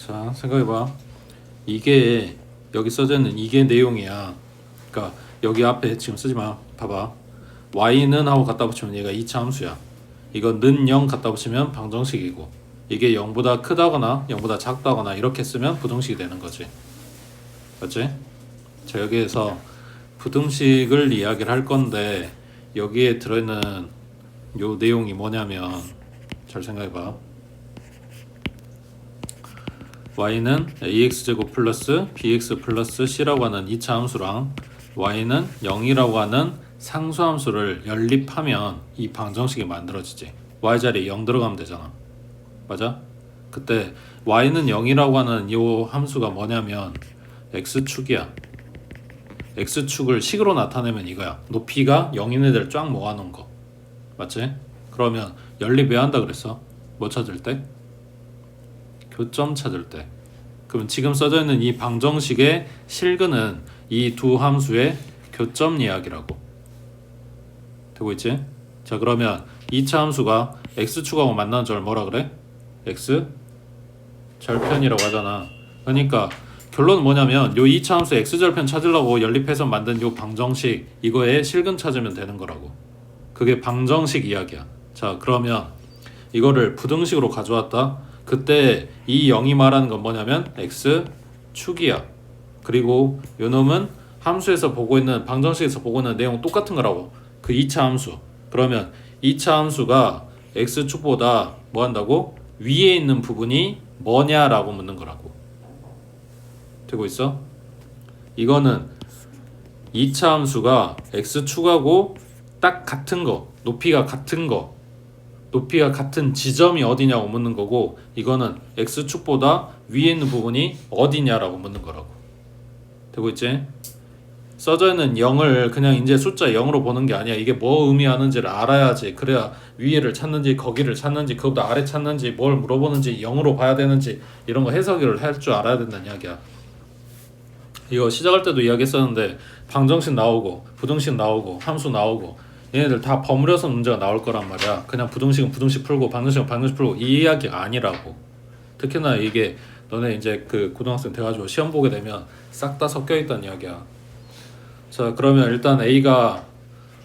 자, 생각해봐. 이게 여기 써져 있는 이게 내용이야. 그러니까 여기 앞에 지금 쓰지 마. 봐봐. y는 하고 갖다 붙이면 얘가 2차 함수야. 이거 는 0 갖다 붙이면 방정식이고, 이게 0보다 크다거나 0보다 작다거나 이렇게 쓰면 부등식이 되는 거지. 맞지? 자, 여기에서 부등식을 이야기를 할 건데, 여기에 들어있는 요 내용이 뭐냐면, 잘 생각해봐. y는 ax제곱 플러스 bx 플러스 c라고 하는 2차 함수랑 y는 0이라고 하는 상수함수를 연립하면 이 방정식이 만들어지지. y 자리에 0 들어가면 되잖아. 맞아? 그때 y는 0이라고 하는 이 함수가 뭐냐면 x축이야. x축을 식으로 나타내면 이거야. 높이가 0인 애들 쫙 모아놓은 거. 맞지? 그러면 연립 왜 한다 그랬어? 뭐 찾을 때? 교점 찾을 때. 그럼 지금 써져 있는 이 방정식의 실근은 이 두 함수의 교점 이야기라고 되고 있지? 자, 그러면 2차 함수가 x축하고 만나는 점을 뭐라 그래? x 절편이라고 하잖아. 그러니까 결론은 뭐냐면 요 2차 함수 x절편 찾으려고 연립해서 만든 요 방정식, 이거에 실근 찾으면 되는 거라고. 그게 방정식 이야기야. 자, 그러면 이거를 부등식으로 가져왔다. 그때 이 0이 말하는 건 뭐냐면 x축이야. 그리고 요 놈은 함수에서 보고 있는, 방정식에서 보고 있는 내용 똑같은 거라고. 그 2차 함수. 그러면 2차 함수가 x축보다 뭐 한다고? 위에 있는 부분이 뭐냐라고 묻는 거라고. 되고 있어? 이거는 2차 함수가 x축하고 딱 같은 거, 높이가 같은 거, 높이가 같은 지점이 어디냐고 묻는 거고, 이거는 x축보다 위에 있는 부분이 어디냐라고 묻는 거라고. 되고 있지? 써져 있는 0을 그냥 이제 숫자 0으로 보는 게 아니야. 이게 뭐 의미하는지를 알아야지. 그래야 위에를 찾는지 거기를 찾는지 그보다 아래 찾는지 뭘 물어보는지 0으로 봐야 되는지 이런 거 해석을 할 줄 알아야 된다는 이야기야. 이거 시작할 때도 이야기했었는데 방정식 나오고 부등식 나오고 함수 나오고 얘네들 다 버무려서 문제가 나올 거란 말이야. 그냥 부등식은 부등식 풀고 방정식은 방정식 풀고 이 이야기가 아니라고. 특히나 이게 너네 이제 그 고등학생 돼가지고 시험 보게 되면 싹 다 섞여 있다는 이야기야. 자, 그러면 일단 A가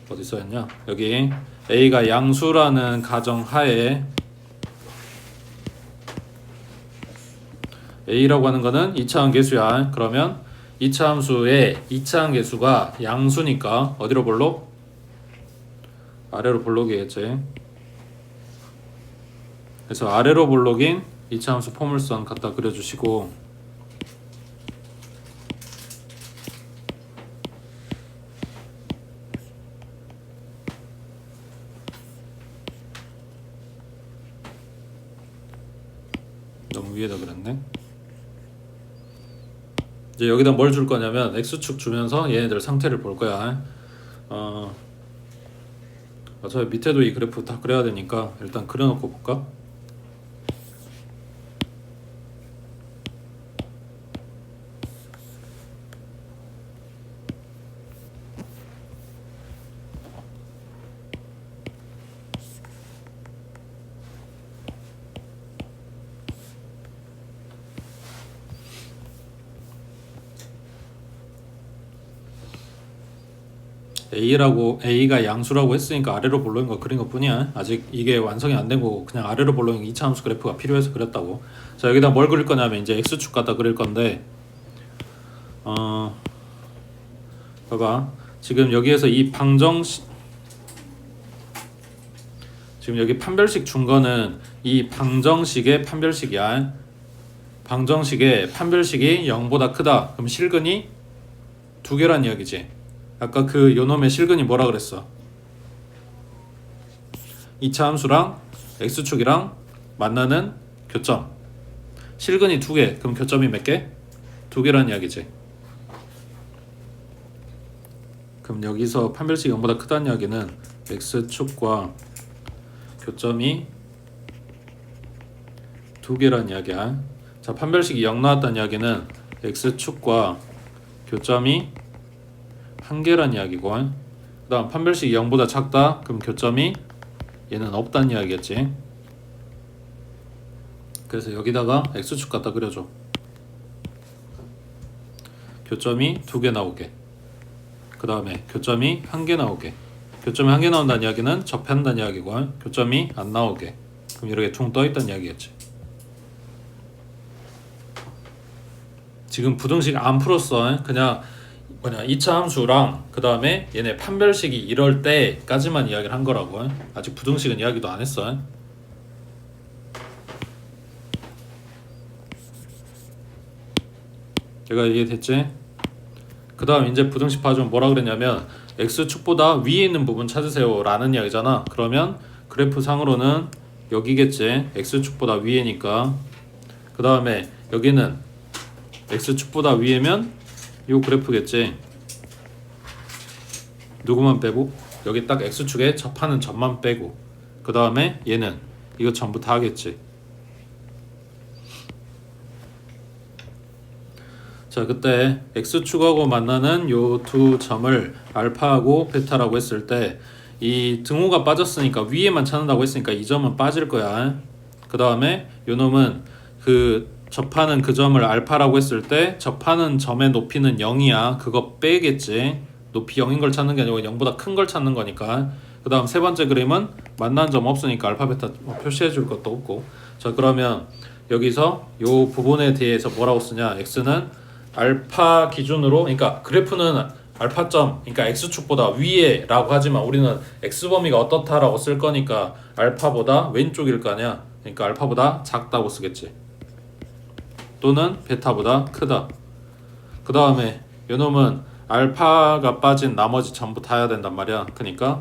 어디 써있냐? 여기 A가 양수라는 가정 하에 A라고 하는 거는 2차항 계수야. 그러면 2차 함수의 2차항 계수가 양수니까 어디로 볼록? 아래로 볼록이겠지. 그래서 아래로 볼록인 2차 함수 포물선 갖다 그려주시고, 너무 위에다 그렸네. 이제 여기다 뭘 줄 거냐면 x축 주면서 얘네들 상태를 볼 거야. 어차피 밑에도 이 그래프 다 그려야 되니까 일단 그려놓고 볼까? A가 양수라고 했으니까 아래로 볼록인 거 그린 것 뿐이야. 아직 이게 완성이 안 된 거고 그냥 아래로 볼록인 2차 함수 그래프가 필요해서 그렸다고. 자, 여기다 뭘 그릴 거냐면 이제 x축 갖다 그릴 건데, 봐봐. 지금 여기에서 이 방정식, 지금 여기 판별식 준 거는 이 방정식의 판별식이야. 방정식의 판별식이 0보다 크다. 그럼 실근이 두 개란 이야기지. 아까 그 요놈의 실근이 뭐라 그랬어? 2차 함수랑 x축이랑 만나는 교점. 실근이 두 개. 그럼 교점이 몇 개? 두 개란 이야기지. 그럼 여기서 판별식이 0보다 크다는 이야기는 x축과 교점이 두 개란 이야기야. 자, 판별식이 0 나왔다는 이야기는 x축과 교점이 한 개란 이야기고, 그 다음 판별식이 0보다 작다. 그럼 교점이 얘는 없다는 이야기겠지. 그래서 여기다가 x축 갖다 그려줘. 교점이 2개 나오게. 그 다음에 교점이 1개 나오게. 교점이 1개 나온다는 이야기는 접한다는 이야기고, 교점이 안 나오게. 그럼 이렇게 퉁 떠있다는 이야기겠지. 지금 부등식 안 풀었어. 그냥 2차 함수랑 그 다음에 얘네 판별식이 이럴 때까지만 이야기를 한 거라고. 아직 부등식은 이야기도 안 했어. 얘가 이해됐지? 그 다음 이제 부등식 봐주면 뭐라 그랬냐면 x축보다 위에 있는 부분 찾으세요 라는 이야기잖아. 그러면 그래프 상으로는 여기겠지. x축보다 위에니까. 그 다음에 여기는 x축보다 위에면 요 그래프겠지. 누구만 빼고? 여기 딱 x축에 접하는 점만 빼고. 그 다음에 얘는 이거 전부 다 하겠지. 자, 그때 x축하고 만나는 요 두 점을 알파하고 베타라고 했을 때 이 등호가 빠졌으니까 위에만 찾는다고 했으니까 이 점은 빠질 거야. 그 다음에 요 놈은 그 접하는 그 점을 알파라고 했을 때 접하는 점의 높이는 0이야. 그거 빼겠지. 높이 0인 걸 찾는 게 아니고 0보다 큰 걸 찾는 거니까. 그 다음 세 번째 그림은 만나는 점 없으니까 알파 베타 표시해 줄 것도 없고. 자, 그러면 여기서 요 부분에 대해서 뭐라고 쓰냐. x는 알파 기준으로, 그러니까 그래프는 알파점, 그러니까 x축보다 위에라고 하지만 우리는 x범위가 어떻다라고 쓸 거니까 알파보다 왼쪽일 거 아니야. 그러니까 알파보다 작다고 쓰겠지. 또는 베타보다 크다. 그 다음에 요놈은 알파가 빠진 나머지 전부 다 해야 된단 말이야. 그러니까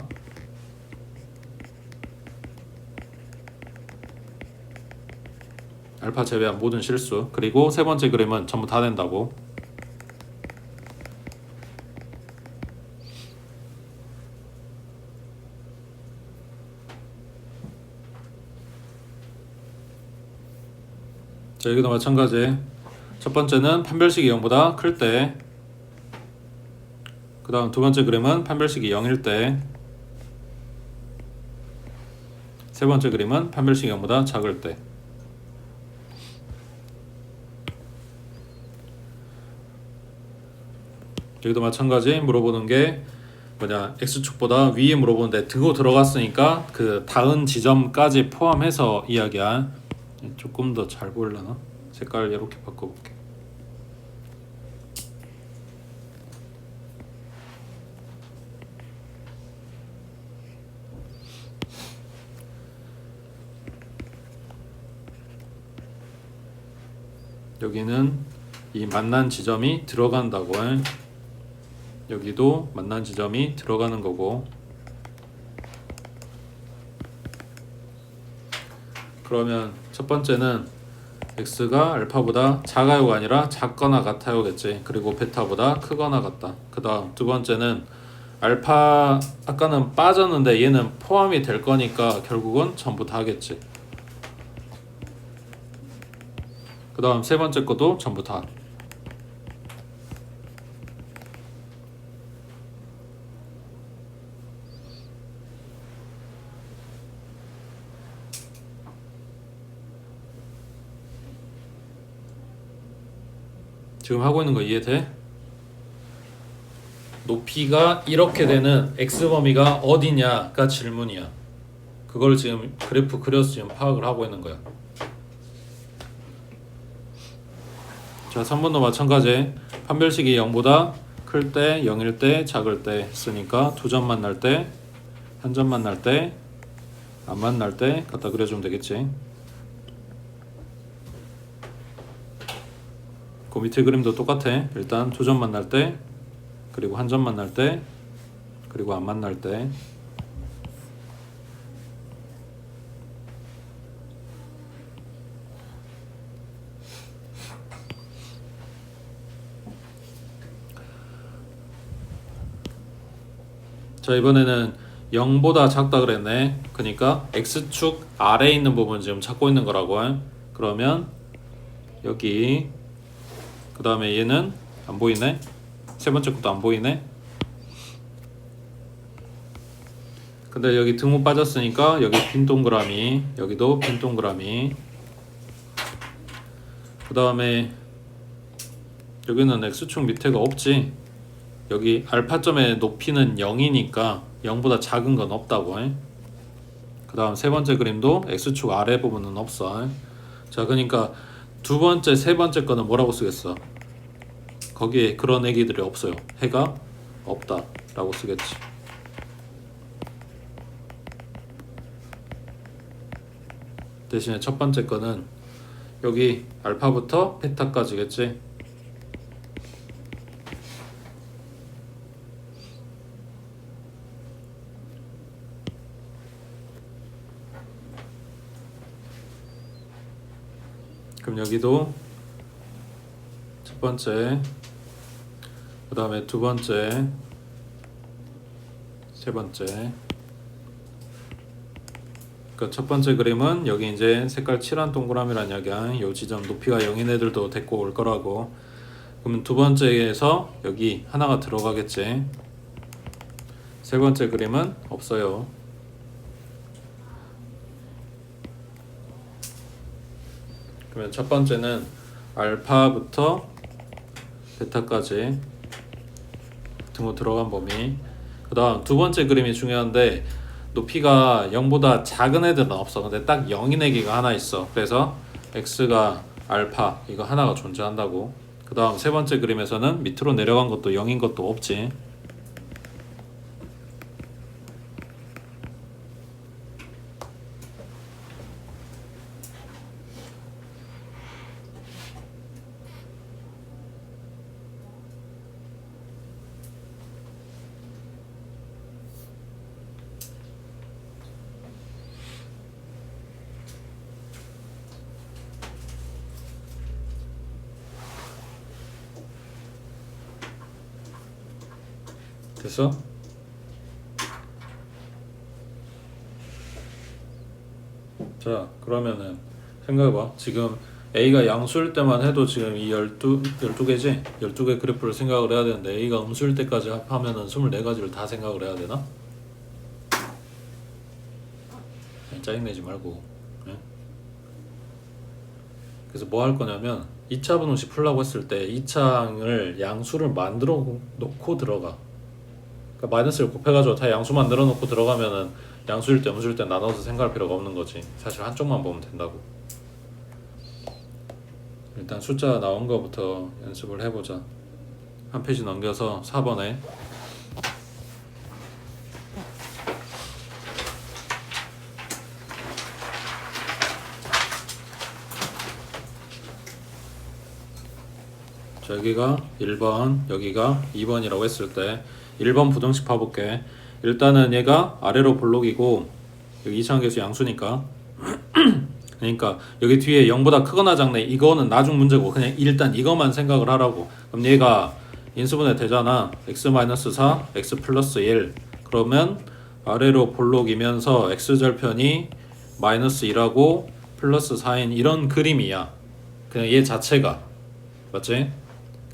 알파 제외한 모든 실수. 그리고 세 번째 그림은 전부 다 된다고. 자, 여기도 마찬가지. 첫 번째는 판별식이 0보다 클 때, 그 다음 두 번째 그림은 판별식이 0일 때, 세 번째 그림은 판별식이 0보다 작을 때. 여기도 마찬가지. 물어보는 게 뭐냐, x축보다 위에 물어보는데 등호 들어갔으니까 그 닿은 지점까지 포함해서 이야기야. 조금 더 잘 보이려나? 색깔 이렇게 바꿔볼게. 여기는 이 만난 지점이 들어간다고 해. 여기도 만난 지점이 들어가는 거고. 그러면 첫 번째는 x가 알파보다 작아요가 아니라 작거나 같아요겠지. 그리고 베타보다 크거나 같다. 그 다음 두 번째는 알파 아까는 빠졌는데 얘는 포함이 될 거니까 결국은 전부 다 하겠지. 그 다음 세 번째 것도 전부 다. 지금 하고 있는 거 이해돼? 높이가 이렇게 되는 x범위가 어디냐가 질문이야. 그걸 지금 그래프 그려서 지금 파악을 하고 있는 거야. 자, 3번도 마찬가지. 판별식이 0보다 클 때, 0일 때, 작을 때 쓰니까 두 점 만날 때, 한 점 만날 때, 안 만날 때 갖다 그려주면 되겠지. 그 밑에 그림도 똑같아. 일단 두 점 만날 때, 그리고 한 점 만날 때, 그리고 안 만날 때. 자, 이번에는 0보다 작다 그랬네. 그러니까 x축 아래에 있는 부분 지금 찾고 있는 거라고. 그러면 여기, 그 다음에 얘는 안 보이네. 세 번째 것도 안 보이네. 근데 여기 등호 빠졌으니까 여기 빈 동그라미, 여기도 빈 동그라미. 그 다음에 여기는 x축 밑에가 없지. 여기 알파점의 높이는 0이니까 0보다 작은 건 없다고. 그 다음 세 번째 그림도 x축 아래 부분은 없어. 자, 그러니까 두 번째, 세 번째 거는 뭐라고 쓰겠어? 거기에 그런 애기들이 없어요. 해가 없다 라고 쓰겠지. 대신에 첫 번째 거는 여기 알파부터 베타까지겠지. 그럼 여기도 첫 번째, 그 다음에 두 번째, 세 번째. 그러니까 첫 번째 그림은 여기 이제 색깔 칠한 동그라미란 이야기야. 요 지점 높이가 0인 애들도 데리고 올 거라고. 그러면 두 번째에서 여기 하나가 들어가겠지. 세 번째 그림은 없어요. 그러면 첫 번째는 알파부터 베타까지 등호 들어간 범위. 그 다음 두 번째 그림이 중요한데 높이가 0보다 작은 애들은 없어. 근데 딱 0인 애기가 하나 있어. 그래서 x가 알파 이거 하나가 존재한다고. 그 다음 세 번째 그림에서는 밑으로 내려간 것도 0인 것도 없지. 됐어? 자, 그러면은 생각해봐. 지금 A가 양수일 때만 해도 지금 이 12개지? 12개 그래프를 생각을 해야 되는데 A가 음수일 때까지 합하면은 24가지를 다 생각을 해야 되나? 짜증내지 말고. 네? 그래서 뭐 할 거냐면 2차 분홍식 풀라고 했을 때 2차항을 양수를 만들어 놓고 들어가. 그러니까 마이너스를 곱해가지고 다 양수 만들어 놓고 들어가면은 양수일 때 음수일 때 나눠서 생각할 필요가 없는 거지. 사실 한쪽만 보면 된다고. 일단 숫자 나온 거부터 연습을 해보자. 한 페이지 넘겨서 4번에 자, 여기가 1번, 여기가 2번이라고 했을 때 1번 부등식 봐볼게. 일단은 얘가 아래로 볼록이고 여기 이차항계수 양수니까 그러니까 여기 뒤에 0보다 크거나 작네 이거는 나중 문제고 그냥 일단 이것만 생각을 하라고. 그럼 얘가 인수분해 되잖아. x-4, x 플러스 1 그러면 아래로 볼록이면서 x절편이 마이너스 1하고 플러스 4인 이런 그림이야. 그냥 얘 자체가. 맞지?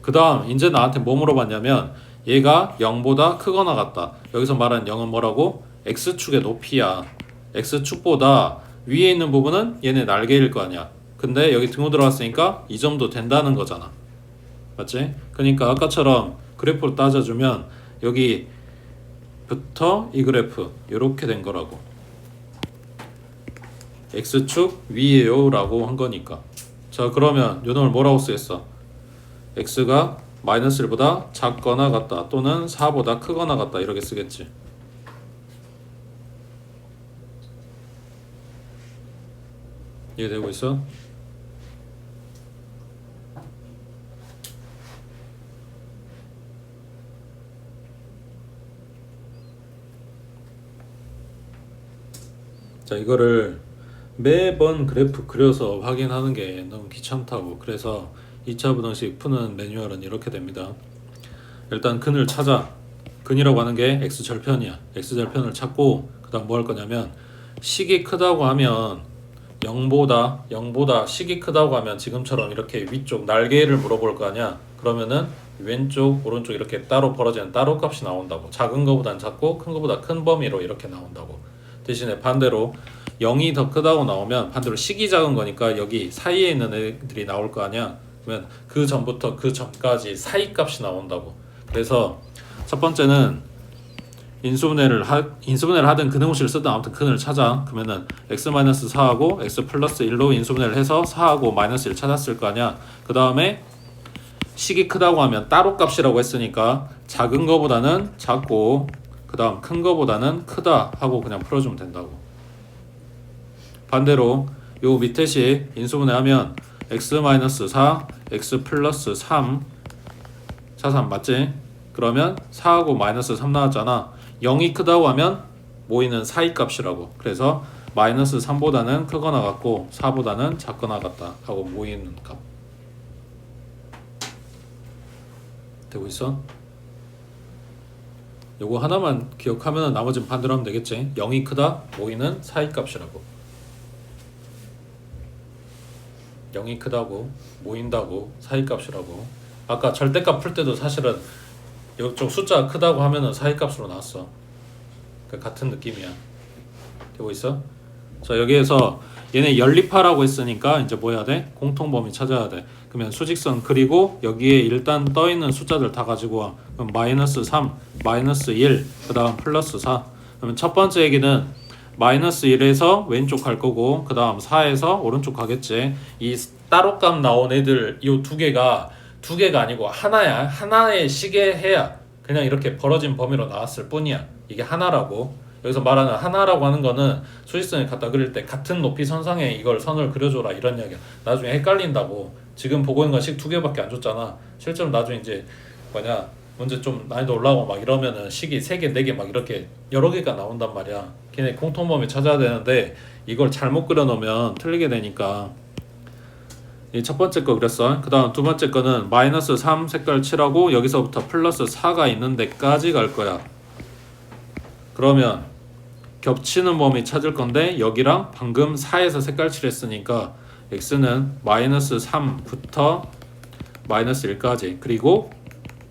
그 다음 이제 나한테 뭐 물어봤냐면 얘가 0보다 크거나 같다. 여기서 말하는 0은 뭐라고? x축의 높이야. x축보다 위에 있는 부분은 얘네 날개일 거 아니야. 근데 여기 등호 들어갔으니까 이 점도 된다는 거잖아. 맞지? 그러니까 아까처럼 그래프로 따져주면 여기부터 이 그래프 이렇게 된 거라고. x축 위에요 라고 한 거니까. 자, 그러면 요 놈을 뭐라고 쓰겠어? x가 마이너스 1보다 작거나 같다 또는 4보다 크거나 같다 이렇게 쓰겠지. 이해되고 있어? 자, 이거를 매번 그래프 그려서 확인하는 게 너무 귀찮다고. 그래서 2차 부등식 푸는 매뉴얼은 이렇게 됩니다. 일단 근을 찾아. 근이라고 하는 게 x절편이야. x절편을 찾고 그 다음 뭐 할 거냐면 식이 크다고 하면 0보다 식이 크다고 하면 지금처럼 이렇게 위쪽 날개를 물어볼 거 아니야. 그러면은 왼쪽 오른쪽 이렇게 따로 벌어지는 따로 값이 나온다고. 작은 거보단 작고 큰 거보다 큰 범위로 이렇게 나온다고. 대신에 반대로 0이 더 크다고 나오면 반대로 식이 작은 거니까 여기 사이에 있는 애들이 나올 거 아니야. 그러면 그 전부터 그 전까지 사이 값이 나온다고. 그래서 첫 번째는 인수분해를 하든 근해공식을 쓰든 아무튼 근을 찾아. 그러면은 x-4하고 x 플러스 1로 인수분해를 해서 4하고 마이너스 1 찾았을 거 아니야. 그 다음에 식이 크다고 하면 따로 값이라고 했으니까 작은 거보다는 작고 그 다음 큰 거보다는 크다 하고 그냥 풀어주면 된다고. 반대로 요 밑에 식 인수분해하면 x-4, x 플러스 3 자산 맞지? 그러면 4하고 마이너스 3 나왔잖아. 0이 크다고 하면 모이는 사이 값이라고. 그래서 마이너스 3보다는 크거나 같고 4보다는 작거나 같다 하고 모이는 값. 되고 있어? 요거 하나만 기억하면 나머지는 반대로 하면 되겠지. 0이 크다 모이는 사이 값이라고. 0이 크다고 모인다고 사이 값이라고. 아까 절대값 풀 때도 사실은 이쪽 숫자가 크다고 하면은 사이 값으로 나왔어. 그러니까 같은 느낌이야. 되고 있어? 자, 여기에서 얘네 연립하라고 했으니까 이제 뭐 해야 돼? 공통범위 찾아야 돼. 그러면 수직선 그리고 여기에 일단 떠있는 숫자들 다 가지고 와. 그럼 마이너스 3, 마이너스 1, 그 다음 플러스 4. 그러면 첫 번째 얘기는 마이너스 1에서 왼쪽 갈 거고 그 다음 4에서 오른쪽 가겠지. 이 따로값 나온 애들 이 두 개가 아니고 하나야. 하나의 식의 해야 그냥 이렇게 벌어진 범위로 나왔을 뿐이야. 이게 하나라고. 여기서 말하는 하나라고 하는 거는 수직선을 갖다 그릴 때 같은 높이 선상에 이걸 선을 그려줘라 이런 이야기야. 나중에 헷갈린다고. 지금 보고 있는 건 식 두 개밖에 안 줬잖아. 실제로 나중에 이제 문제 좀 난이도 올라오고 막 이러면은 식이 3개, 4개 막 이렇게 여러 개가 나온단 말이야. 걔네 공통범위 찾아야 되는데 이걸 잘못 그려놓으면 틀리게 되니까. 이 첫 번째 거 그렸어. 그 다음 두 번째 거는 마이너스 3 색깔 칠하고 여기서부터 플러스 4가 있는 데까지 갈 거야. 그러면 겹치는 범위 찾을 건데 여기랑 방금 4에서 색깔 칠했으니까 x는 마이너스 3부터 마이너스 1까지 그리고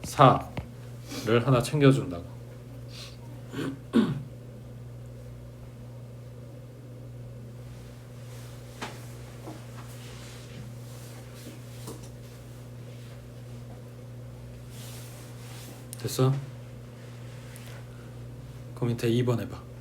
4를 하나 챙겨준다고. 됐어? 그 밑에 2번 해봐.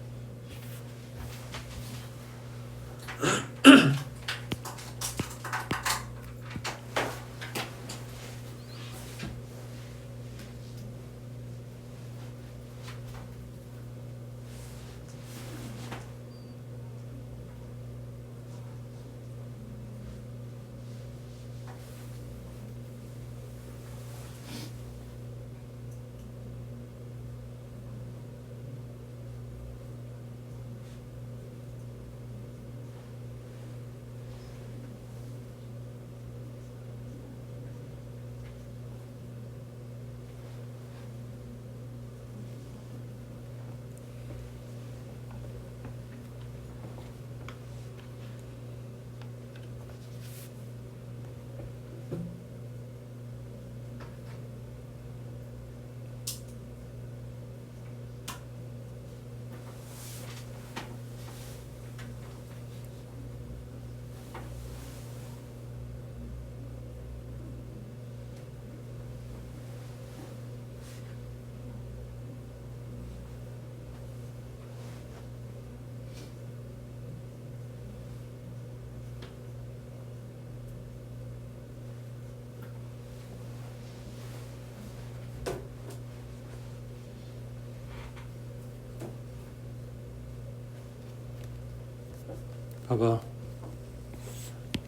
봐봐.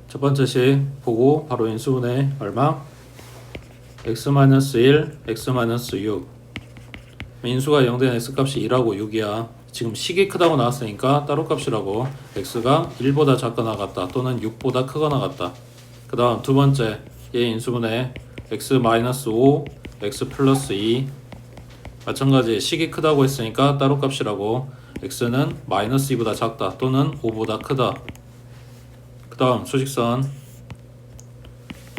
첫 번째 식 보고 바로 인수분해 얼마? x-1, x-6. 인수가 0 된 x값이 2라고 6이야. 지금 식이 크다고 나왔으니까 따로 값이라고. x가 1보다 작거나 같다 또는 6보다 크거나 같다. 그 다음 두 번째 얘 인수분해 x-5, x 플러스 2. 마찬가지 식이 크다고 했으니까 따로 값이라고. x는 마이너스 2보다 작다 또는 5보다 크다. 그 다음 수직선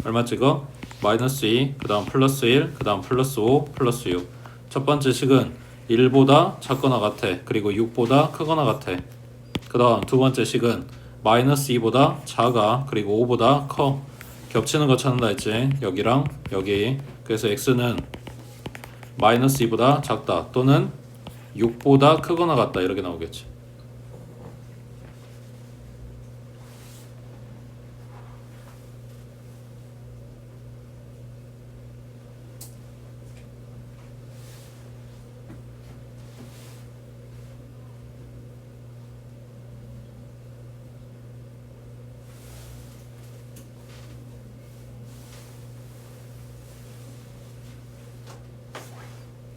얼마 찍어? 마이너스 2, 그 다음 플러스 1, 그 다음 플러스 5, 플러스 6. 첫 번째 식은 1보다 작거나 같아. 그리고 6보다 크거나 같아. 그 그 다음 두 번째 식은 마이너스 2보다 작아 그리고 5보다 커. 겹치는 거 찾는다 했지. 여기랑 여기. 그래서 x는 마이너스 2보다 작다 또는 6보다 크거나 같다 이렇게 나오겠지.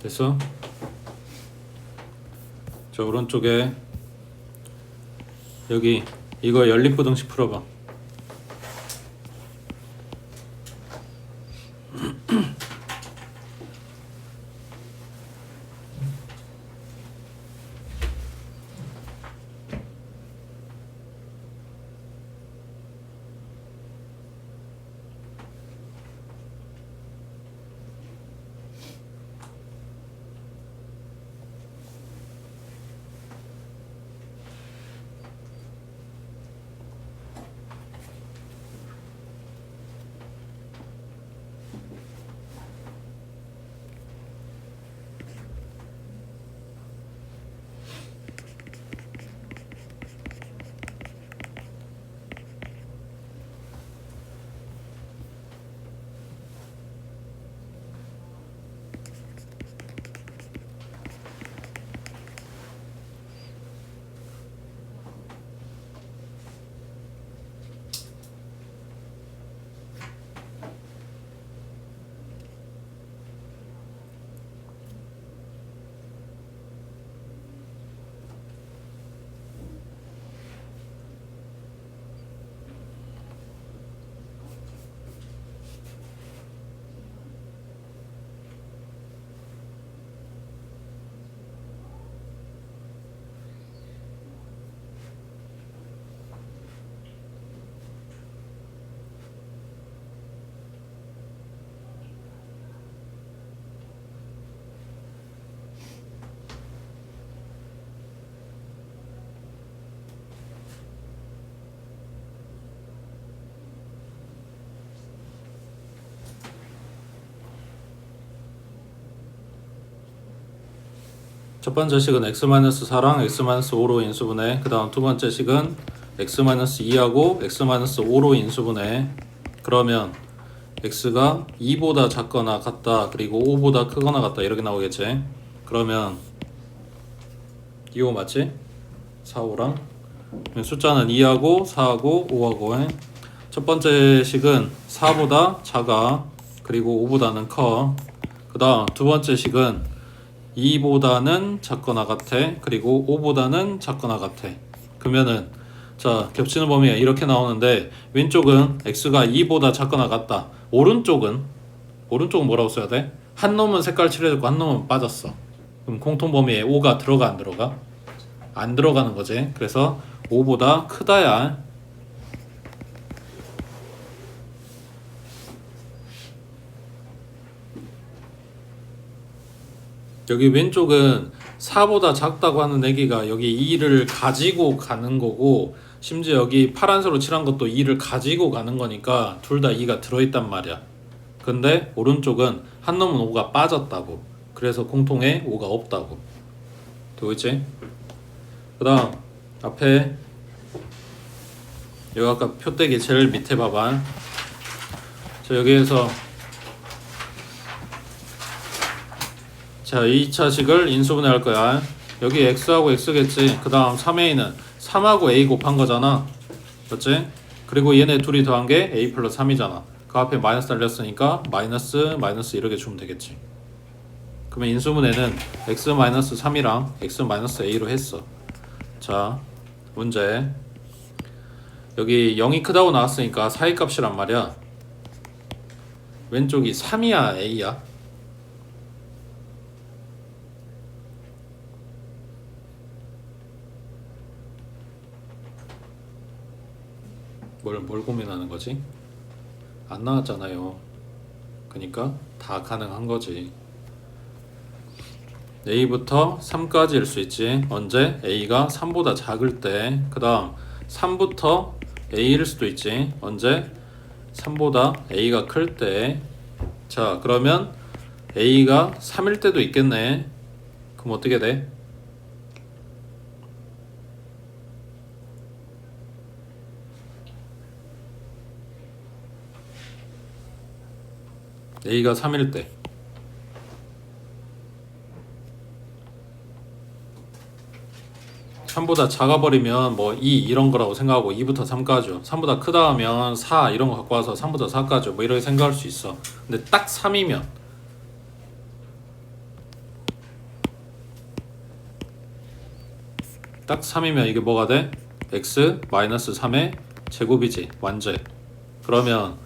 됐어? 저 오른쪽에 여기 이거 연립부등식 풀어봐. 첫 번째 식은 x-4랑 x-5로 인수분해. 그 다음 두 번째 식은 x-2하고 x-5로 인수분해. 그러면 x가 2보다 작거나 같다 그리고 5보다 크거나 같다 이렇게 나오겠지. 그러면 2, 5 맞지? 4, 5랑 숫자는 2하고 4하고 5하고. 첫 번째 식은 4보다 작아 그리고 5보다는 커. 그 다음 두 번째 식은 2보다는 작거나 같아 그리고 5보다는 작거나 같아. 그러면은 자 겹치는 범위가 이렇게 나오는데 왼쪽은 x가 2보다 작거나 같다. 오른쪽은 뭐라고 써야 돼? 한 놈은 색깔 칠해졌고 한 놈은 빠졌어. 그럼 공통 범위에 5가 들어가 안 들어가? 안 들어가는 거지. 그래서 5보다 크다야. 여기 왼쪽은 4보다 작다고 하는 애기가 여기 2를 가지고 가는 거고, 심지어 여기 파란색으로 칠한 것도 2를 가지고 가는 거니까 둘 다 2가 들어있단 말이야. 근데 오른쪽은 한 놈은 5가 빠졌다고. 그래서 공통에 5가 없다고. 되고 있지? 그 다음 앞에 여기 아까 표대기 제일 밑에 봐봐. 자 여기에서 자 2차식을 인수분해 할 거야. 여기 x하고 x겠지. 그 다음 3a는 3하고 a 곱한 거잖아. 맞지? 그리고 얘네 둘이 더한 게 a 플러스 3이잖아. 그 앞에 마이너스 달렸으니까 마이너스 이렇게 주면 되겠지. 그러면 인수분해는 x 마이너스 3이랑 x 마이너스 a로 했어. 자 문제, 여기 0이 크다고 나왔으니까 사이값이란 말이야. 왼쪽이 3이야 a야? 뭘 고민하는 거지? 안 나왔잖아요. 그러니까 다 가능한 거지. a부터 3까지일 수 있지. 언제? a가 3보다 작을 때. 그 다음 3부터 a일 수도 있지. 언제? 3보다 a가 클 때. 자, 그러면 a가 3일 때도 있겠네. 그럼 어떻게 돼? a가 3일 때 3보다 작아버리면 뭐 2 이런 거라고 생각하고 2부터 3까지요. 3보다 크다 하면 4 이런 거 갖고 와서 3보다 4까지요. 뭐 이렇게 생각할 수 있어. 근데 딱 3이면 이게 뭐가 돼? x 마이너스 3의 제곱이지. 완제. 그러면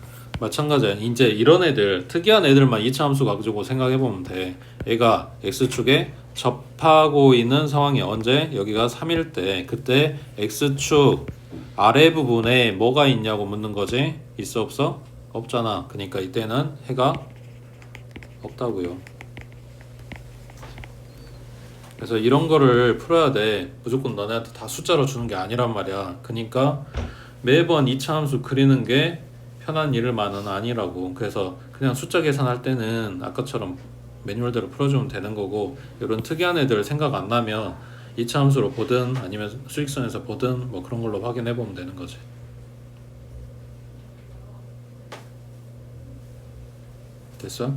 마찬가지야. 이제 이런 애들, 특이한 애들만 이차함수 가지고 생각해보면 돼. 얘가 x축에 접하고 있는 상황이 언제? 여기가 3일 때. 그때 x축 아래 부분에 뭐가 있냐고 묻는 거지. 있어 없어? 없잖아. 그러니까 이때는 해가 없다고요. 그래서 이런 거를 풀어야 돼. 무조건 너네한테 다 숫자로 주는 게 아니란 말이야. 그러니까 매번 이차함수 그리는 게 편한 일만은 아니라고. 그래서 그냥 숫자 계산할 때는 아까처럼 매뉴얼대로 풀어주면 되는 거고, 이런 특이한 애들 생각 안 나면 이차함수로 보든 아니면 수직선에서 보든 뭐 그런 걸로 확인해 보면 되는 거지. 됐어?